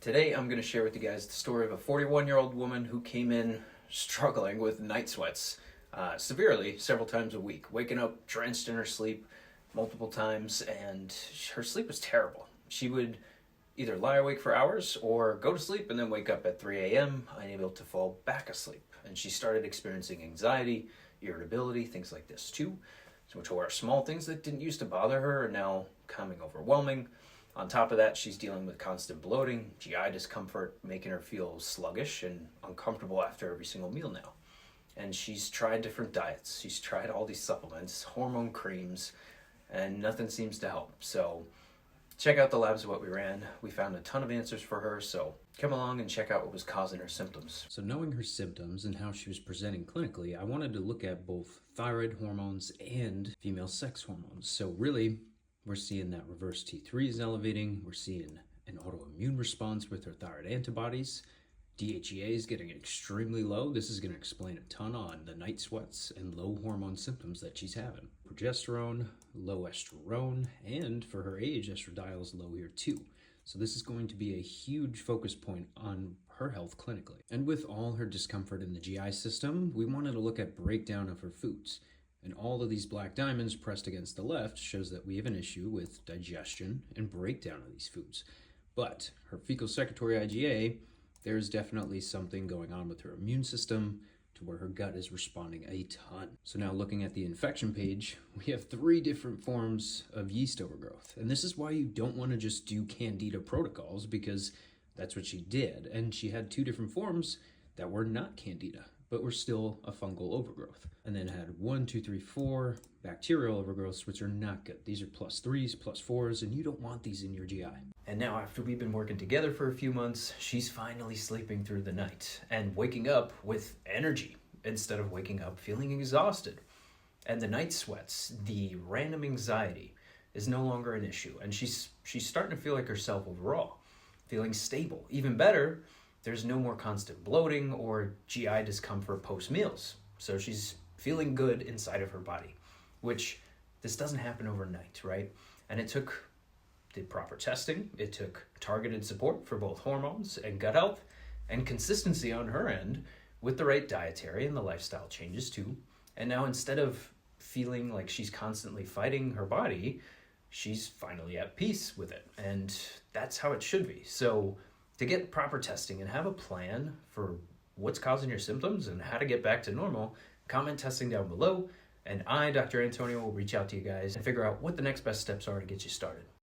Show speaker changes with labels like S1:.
S1: Today I'm going to share with you guys the story of a 41-year-old woman who came in struggling with night sweats severely several times a week, waking up drenched in her sleep multiple times, and her sleep was terrible. She would either lie awake for hours or go to sleep and then wake up at 3 a.m. unable to fall back asleep. And she started experiencing anxiety, irritability, things like this too, which were small things that didn't used to bother her are now becoming overwhelming. On top of that, she's dealing with constant bloating, GI discomfort, making her feel sluggish and uncomfortable after every single meal now. And she's tried different diets. She's tried all these supplements, hormone creams, and nothing seems to help. So check out the labs of what we ran. We found a ton of answers for her, so come along and check out what was causing her symptoms.
S2: So knowing her symptoms and how she was presenting clinically, I wanted to look at both thyroid hormones and female sex hormones. So really, we're seeing that reverse T3 is elevating. We're seeing an autoimmune response with her thyroid antibodies. DHEA is getting extremely low. This is going to explain a ton on the night sweats and low hormone symptoms that she's having. Progesterone, low estrone, and for her age, estradiol is low here too. So this is going to be a huge focus point on her health clinically. And with all her discomfort in the GI system, we wanted to look at breakdown of her foods. And all of these black diamonds pressed against the left shows that we have an issue with digestion and breakdown of these foods. But her fecal secretory IgA, there's definitely something going on with her immune system to where her gut is responding a ton. So now looking at the infection page, we have 3 different forms of yeast overgrowth. And this is why you don't want to just do Candida protocols, because that's what she did. And she had 2 different forms that were not Candida, but were still a fungal overgrowth. And then had 1, 2, 3, 4 bacterial overgrowths, which are not good. These are +3s, +4s, and you don't want these in your GI.
S1: And now, after we've been working together for a few months, she's finally sleeping through the night and waking up with energy instead of waking up feeling exhausted. And the night sweats, the random anxiety, is no longer an issue. And she's starting to feel like herself overall, feeling stable. Even better, there's no more constant bloating or GI discomfort post-meals. So she's feeling good inside of her body, which this doesn't happen overnight, right? And it took the proper testing, it took targeted support for both hormones and gut health, and consistency on her end with the right dietary and the lifestyle changes too. And now instead of feeling like she's constantly fighting her body, she's finally at peace with it. And that's how it should be. So to get proper testing and have a plan for what's causing your symptoms and how to get back to normal, comment testing down below, and I, Dr. Antonio, will reach out to you guys and figure out what the next best steps are to get you started.